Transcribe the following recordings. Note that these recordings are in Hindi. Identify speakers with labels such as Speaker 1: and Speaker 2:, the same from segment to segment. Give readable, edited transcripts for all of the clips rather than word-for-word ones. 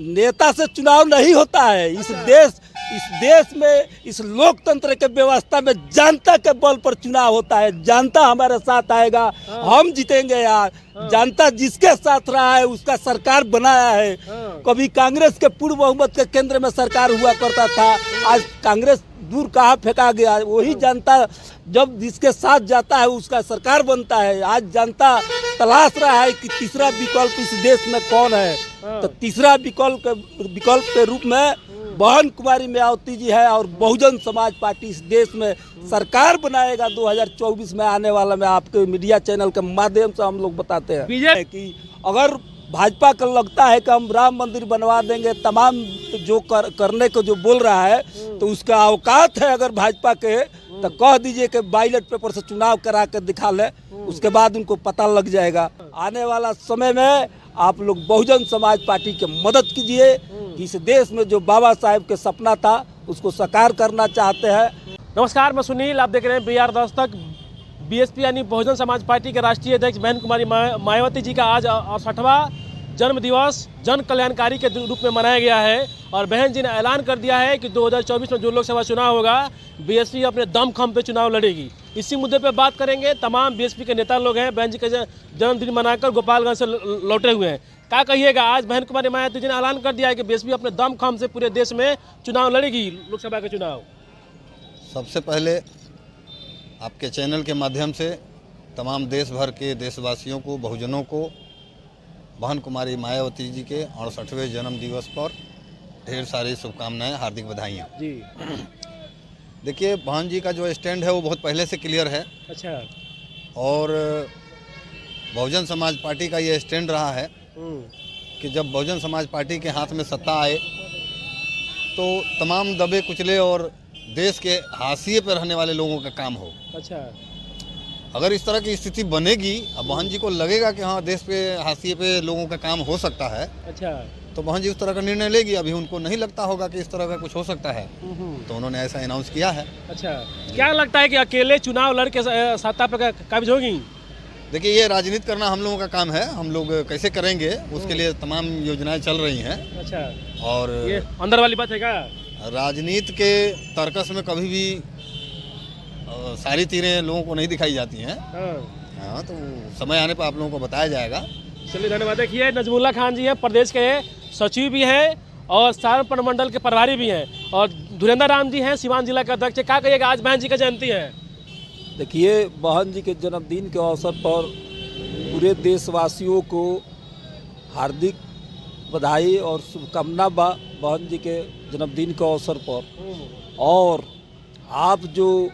Speaker 1: नेता से चुनाव नहीं होता है। इस देश में इस लोकतंत्र के व्यवस्था में जनता के बल पर चुनाव होता है। जनता हमारे साथ आएगा, हम जीतेंगे यार। जनता जिसके साथ रहा है उसका सरकार बनाया है। कभी कांग्रेस के पूर्ण बहुमत के केंद्र में सरकार हुआ करता था, आज कांग्रेस दूर कहाँ फेंका गया। वही जनता जब जिसके साथ जाता है उसका सरकार बनता है। आज जनता तलाश रहा है कि तीसरा विकल्प इस देश में कौन है, तो तीसरा विकल्प के रूप में बहन कुमारी मायावती जी है और बहुजन समाज पार्टी इस देश में सरकार बनाएगा 2024 में आने वाला। में आपके मीडिया चैनल के माध्यम से हम लोग बताते हैं कि अगर भाजपा को लगता है कि हम राम मंदिर बनवा देंगे, तमाम जो करने को जो बोल रहा है, तो उसका औकात है अगर भाजपा के, तो कह दीजिए कि बैलेट पेपर से चुनाव करा कर दिखा ले, उसके बाद उनको पता लग जाएगा। आने वाला समय में आप लोग बहुजन समाज पार्टी की मदद कीजिए कि इस देश में जो बाबा साहेब के सपना था उसको साकार करना चाहते हैं।
Speaker 2: नमस्कार, मैं सुनील, आप देख रहे हैं बिहार दस्तक। बीएसपी यानी बहुजन समाज पार्टी के राष्ट्रीय अध्यक्ष बहन कुमारी मायावती जी का आज 68वां जन्म दिवस जन कल्याणकारी के रूप में मनाया गया है और बहन जी ने ऐलान कर दिया है कि 2024 में जो लोकसभा चुनाव होगा बीएसपी अपने दमखम पे चुनाव लड़ेगी। इसी मुद्दे पे बात करेंगे। तमाम बीएसपी के नेता लोग हैं, बहन जी का जन्मदिन मनाकर गोपालगंज से लौटे हुए हैं। क्या कहिएगा, आज बहन कुमारी मायावती जी ने ऐलान कर दिया है कि बीएसपी अपने दमखम से पूरे देश में चुनाव लड़ेगी, लोकसभा के चुनाव।
Speaker 3: सबसे पहले आपके चैनल के माध्यम से तमाम देश भर के देशवासियों को, बहुजनों को बहन कुमारी मायावती जी के 68वें जन्म दिवस पर ढेर सारी शुभकामनाएं, हार्दिक बधाइयाँ जी। देखिए, बहन जी का जो स्टैंड है वो बहुत पहले से क्लियर है।
Speaker 2: अच्छा।
Speaker 3: और बहुजन समाज पार्टी का ये स्टैंड रहा है कि जब बहुजन समाज पार्टी के हाथ में सत्ता आए तो तमाम दबे कुचले और देश के हाशिए पर रहने वाले लोगों का काम हो।
Speaker 2: अच्छा।
Speaker 3: अगर इस तरह की स्थिति बनेगी, अब बहन जी को लगेगा कि हाँ देश पे हाशिए पे लोगों का काम हो सकता है,
Speaker 2: अच्छा,
Speaker 3: तो बहन जी उस तरह का निर्णय लेगी। अभी उनको नहीं लगता होगा कि इस तरह का कुछ हो सकता है, तो उन्होंने ऐसा अनाउंस किया है।
Speaker 2: अच्छा, क्या लगता है कि अकेले चुनाव लड़ के सत्ता पर काबिज होगी?
Speaker 3: देखिए, ये राजनीति करना हम लोगों का काम है। हम लोग कैसे करेंगे उसके लिए तमाम योजनाएं चल रही हैं।
Speaker 2: अच्छा।
Speaker 3: और
Speaker 2: ये अंदर वाली बात है क्या?
Speaker 3: राजनीति के तर्कस में कभी भी सारी तीरें लोगों को नहीं दिखाई जाती हैं। हाँ, तो समय आने पर आप लोगों को बताया जाएगा।
Speaker 2: चलिए, धन्यवाद। देखिए, नजमुल्ला खान जी हैं, प्रदेश के सचिव भी हैं और सारण मंडल के प्रभारी भी हैं, और धुरेंद्र राम जी हैं, सीवान जिला के अध्यक्ष। क्या कहिएगा, आज बहन जी का जयंती है?
Speaker 1: देखिए, बहन जी के जन्मदिन के अवसर पर पूरे देशवासियों को हार्दिक बधाई और शुभकामना बहन जी के जन्मदिन के अवसर पर। और आप जो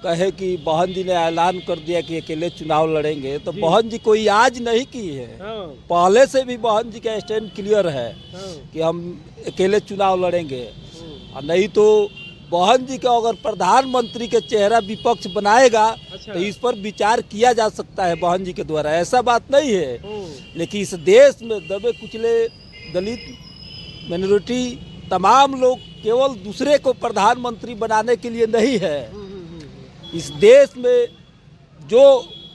Speaker 1: कहे कि बहन जी ने ऐलान कर दिया कि अकेले चुनाव लड़ेंगे, तो बहन जी कोई आज नहीं की है, पहले से भी बहन जी का स्टैंड क्लियर है कि हम अकेले चुनाव लड़ेंगे। और नहीं तो बहन जी का अगर प्रधानमंत्री के चेहरा विपक्ष बनाएगा, तो इस पर विचार किया जा सकता है बहन जी के द्वारा, ऐसा बात नहीं है। लेकिन इस देश में दबे कुचले, दलित, माइनॉरिटी, तमाम लोग केवल दूसरे को प्रधानमंत्री बनाने के लिए नहीं है। इस देश में जो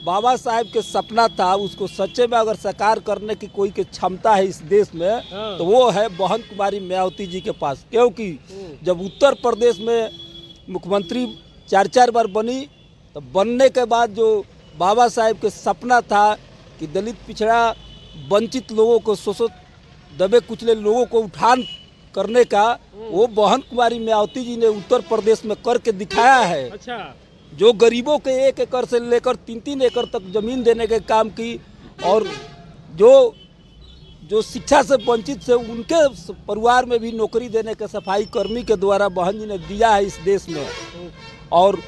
Speaker 1: बाबा साहेब के सपना था उसको सच्चे में अगर साकार करने की कोई की क्षमता है इस देश में, तो वो है बहन कुमारी मायावती जी के पास। क्योंकि जब उत्तर प्रदेश में मुख्यमंत्री 4 बार बनी, तो बनने के बाद जो बाबा साहेब के सपना था कि दलित, पिछड़ा, वंचित लोगों को, शोषित, दबे कुचले लोगों को उठान करने का, वो बहन कुमारी मायावती जी ने उत्तर प्रदेश में करके दिखाया है।
Speaker 2: अच्छा।
Speaker 1: जो गरीबों के 1 एकड़ से लेकर 3-3 एकड़ तक जमीन देने के काम की, और जो शिक्षा से वंचित से उनके परिवार में भी नौकरी देने के सफाई कर्मी के द्वारा बहन जी ने दिया है इस देश में। और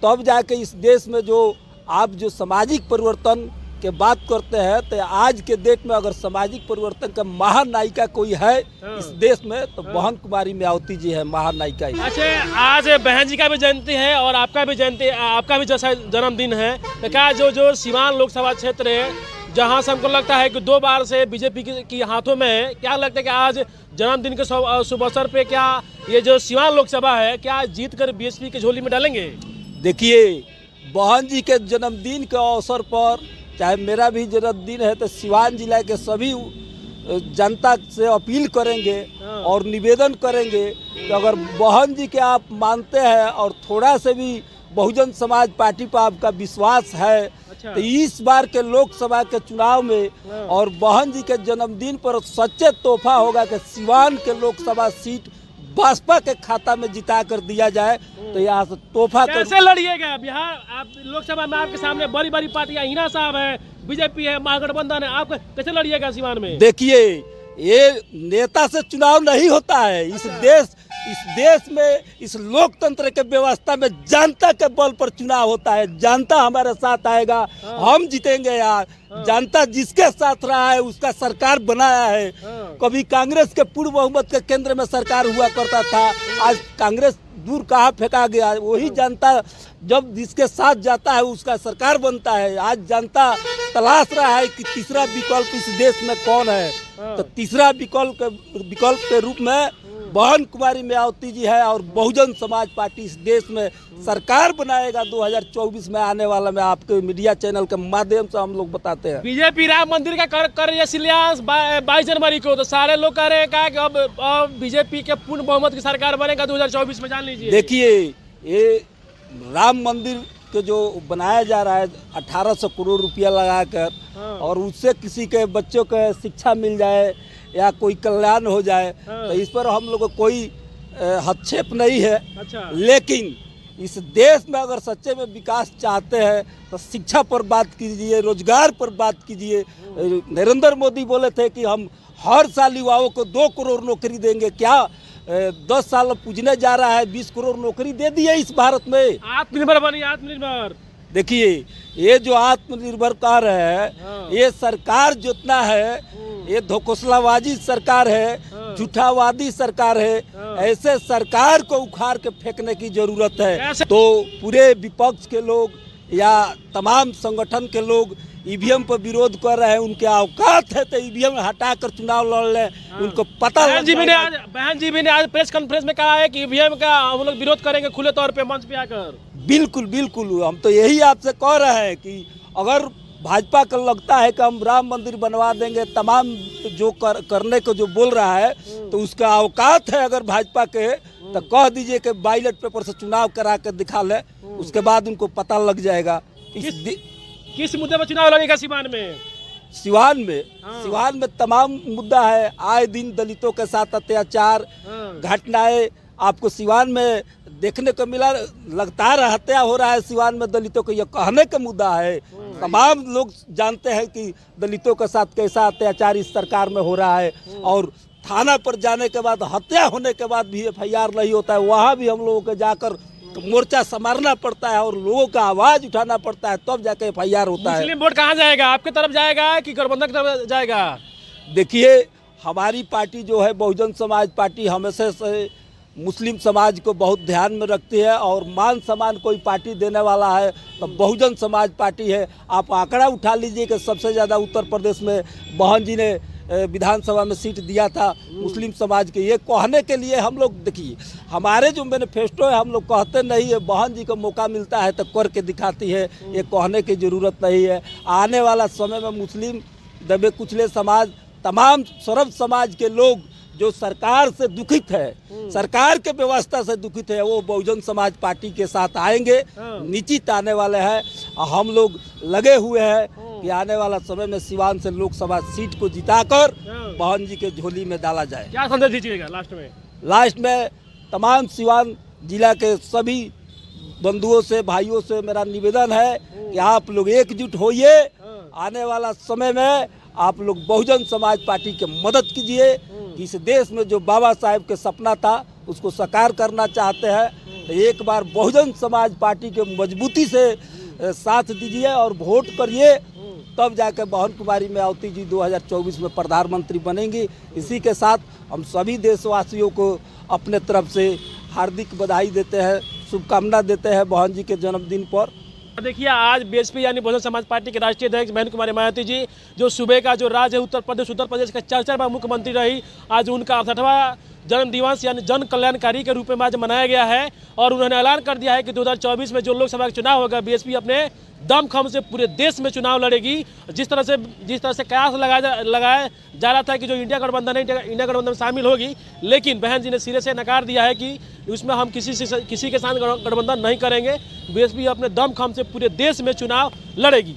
Speaker 1: तब जाके इस देश में जो आप जो सामाजिक परिवर्तन के बात करते हैं, तो आज के डेट में अगर सामाजिक परिवर्तन का महानायिका कोई है इस देश में, तो बहन कुमारी मायावती जी है महानायिका।
Speaker 2: अच्छा, आज बहन जी का भी जयंती है और आपका भी जयंती, आपका भी जैसा जन्मदिन है, तो क्या जो सीवान लोकसभा क्षेत्र है, जहां से हमको लगता है कि 2 बार से बीजेपी की हाथों में है, क्या लगता है कि आज जन्मदिन के शुभ अवसर पे क्या ये जो सीवान लोकसभा है, क्या जीत कर बीएसपी की झोली में डालेंगे?
Speaker 1: देखिए, बहन जी के जन्मदिन के अवसर पर, चाहे मेरा भी जन्मदिन है, तो सीवान जिला के सभी जनता से अपील करेंगे और निवेदन करेंगे कि अगर बहन जी के आप मानते हैं और थोड़ा से भी बहुजन समाज पार्टी पर आपका विश्वास है,
Speaker 2: अच्छा।
Speaker 1: तो इस बार के लोकसभा के चुनाव में और बहन जी के जन्मदिन पर सच्चे तोहफा होगा कि सिवान के लोकसभा सीट भाजपा के खाता में जिता कर दिया जाए। तो यहाँ से तोहफा
Speaker 2: कैसे लड़िएगा बिहार? आप लोकसभा में आपके सामने बड़ी बड़ी पार्टियां, हिना साहब है, बीजेपी है, महागठबंधन है, आप कैसे लड़िएगा सिवान में?
Speaker 1: देखिए, ये नेता से चुनाव नहीं होता है। इस देश में, इस लोकतंत्र के व्यवस्था में जनता के बल पर चुनाव होता है। जनता हमारे साथ आएगा, हम जीतेंगे यार। जनता जिसके साथ रहा है उसका सरकार बनाया है। कभी कांग्रेस के पूर्ण बहुमत के केंद्र में सरकार हुआ करता था, आज कांग्रेस दूर कहाँ फेंका गया। वही जनता जब जिसके साथ जाता है उसका सरकार बनता है। आज जनता तलाश रहा है कि तीसरा विकल्प इस देश में कौन है। तो तीसरा विकल्प के रूप में बहन कुमारी मायावती जी है और बहुजन समाज पार्टी इस देश में सरकार बनाएगा 2024 में आने वाला। में आपके मीडिया चैनल के माध्यम से हम लोग बताते हैं।
Speaker 2: बीजेपी राम मंदिर का कर रही है शिलान्यास 22 जनवरी को, तो सारे लोग कह रहे हैं कि अब बीजेपी के पूर्ण बहुमत की सरकार बनेगा 2024 में, जान लीजिए।
Speaker 1: देखिए, ये राम मंदिर के जो बनाया जा रहा है 1800 करोड़ रुपया लगाकर, और उससे किसी के बच्चों के शिक्षा मिल जाए या कोई कल्याण हो जाए, तो इस पर हम लोग को कोई हस्तक्षेप नहीं है।
Speaker 2: अच्छा।
Speaker 1: लेकिन इस देश में अगर सच्चे में विकास चाहते हैं तो शिक्षा पर बात कीजिए, रोजगार पर बात कीजिए। नरेंद्र मोदी बोले थे कि हम हर साल युवाओं को 2 करोड़ नौकरी देंगे। क्या 10 साल पूजने जा रहा है, 20 करोड़ नौकरी दे दी है इस भारत में।
Speaker 2: आत्मनिर्भर बनिए, आत्मनिर्भर।
Speaker 1: देखिए, ये जो आत्मनिर्भर कह रहे हैं, ये सरकार जितना है ये धोखलाबाजी सरकार है, झूठावादी सरकार है। ऐसे सरकार को उखाड़ के फेंकने की जरूरत है। तो पूरे विपक्ष के लोग या तमाम संगठन के लोग ईवीएम पर विरोध कर रहे हैं, उनके औकात है तो ईवीएम हटाकर चुनाव लड़ लें। उनको पता
Speaker 2: बहन जी भी ने आज प्रेस कॉन्फ्रेंस में कहा है कि ईवीएम का हम लोग विरोध करेंगे खुले तौर पे मंच पे आकर।
Speaker 1: बिल्कुल बिल्कुल, हम तो यही आपसे कह रहे हैं कि अगर भाजपा को लगता है कि हम राम मंदिर बनवा देंगे, तमाम जो करने को जो बोल रहा है, तो उसका औकात है अगर भाजपा के, तो कह दीजिए कि बैलेट पेपर से चुनाव करा कर दिखा ले, उसके बाद उनको पता लग जाएगा।
Speaker 2: किस मुद्दे पर चुनाव लड़ेगा सिवान में?
Speaker 1: सिवान में तमाम मुद्दा है। आए दिन दलितों के साथ अत्याचार घटनाएं आपको सिवान में देखने को मिला। लगातार हत्या हो रहा है सिवान में दलितों को, यह कहने का मुद्दा है। तमाम लोग जानते हैं कि दलितों के साथ कैसा अत्याचार इस सरकार में हो रहा है, और थाना पर जाने के बाद, हत्या होने के बाद भी FIR नहीं होता है। वहाँ भी हम लोगों को जाकर मोर्चा संभालना पड़ता है और लोगों का आवाज उठाना पड़ता है, तब जाके FIR होता है।
Speaker 2: मुस्लिम वोट कहाँ जाएगा? आपके तरफ जाएगा कि गठबंधन की तरफ जाएगा?
Speaker 1: देखिए, हमारी पार्टी जो है बहुजन समाज पार्टी हमेशा से मुस्लिम समाज को बहुत ध्यान में रखती है, और मान सम्मान कोई पार्टी देने वाला है तो बहुजन समाज पार्टी है। आप आंकड़ा उठा लीजिए कि सबसे ज़्यादा उत्तर प्रदेश में बहन जी ने विधानसभा में सीट दिया था मुस्लिम समाज के। ये कहने के लिए हम लोग, देखिए, हमारे जो मैनिफेस्टो है, हम लोग कहते नहीं है, बहन जी को मौका मिलता है तो करके दिखाती है। ये कहने की ज़रूरत नहीं है। आने वाला समय में मुस्लिम, दबे कुचले समाज, तमाम सर्व समाज के लोग जो सरकार से दुखित है, सरकार के व्यवस्था से दुखित है, वो बहुजन समाज पार्टी के साथ आएंगे, निश्चित आने वाले हैं। हम लोग लगे हुए हैं कि आने वाला समय में सिवान से लोकसभा सीट को जिताकर बहन जी के झोली में डाला जाए।
Speaker 2: क्या संदेश दीजिएगा
Speaker 1: लास्ट में तमाम सिवान जिला के सभी बंधुओं से, भाइयों से मेरा निवेदन है कि आप लोग एकजुट होइए। आने वाला समय में आप लोग बहुजन समाज पार्टी की मदद कीजिए। इस देश में जो बाबा साहेब के सपना था उसको साकार करना चाहते हैं, तो एक बार बहुजन समाज पार्टी के मजबूती से साथ दीजिए और वोट करिए, तब जाकर बहन कुमारी मायावती जी 2024 में प्रधानमंत्री बनेंगी। इसी के साथ हम सभी देशवासियों को अपने तरफ से हार्दिक बधाई देते हैं, शुभकामना देते हैं बहन जी के जन्मदिन पर।
Speaker 2: देखिए, आज बीएसपी यानी बहुजन समाज पार्टी के राष्ट्रीय अध्यक्ष बहन कुमारी मायावती जी, जो सूबे का जो राज्य है उत्तर प्रदेश का 4 बार मुख्यमंत्री रही, आज उनका 68वां जन्म दिवस यानी जन कल्याणकारी के रूप में आज मनाया गया है। और उन्होंने ऐलान कर दिया है कि 2024 में जो लोकसभा का चुनाव होगा, बीएसपी अपने दमखम से पूरे देश में चुनाव लड़ेगी। जिस तरह से कयास लगाया जा रहा था कि जो इंडिया गठबंधन है, इंडिया गठबंधन में शामिल होगी, लेकिन बहन जी ने सिरे से नकार दिया है कि उसमें हम किसी के साथ गठबंधन नहीं करेंगे। बीएसपी अपने दमखम से पूरे देश में चुनाव लड़ेगी।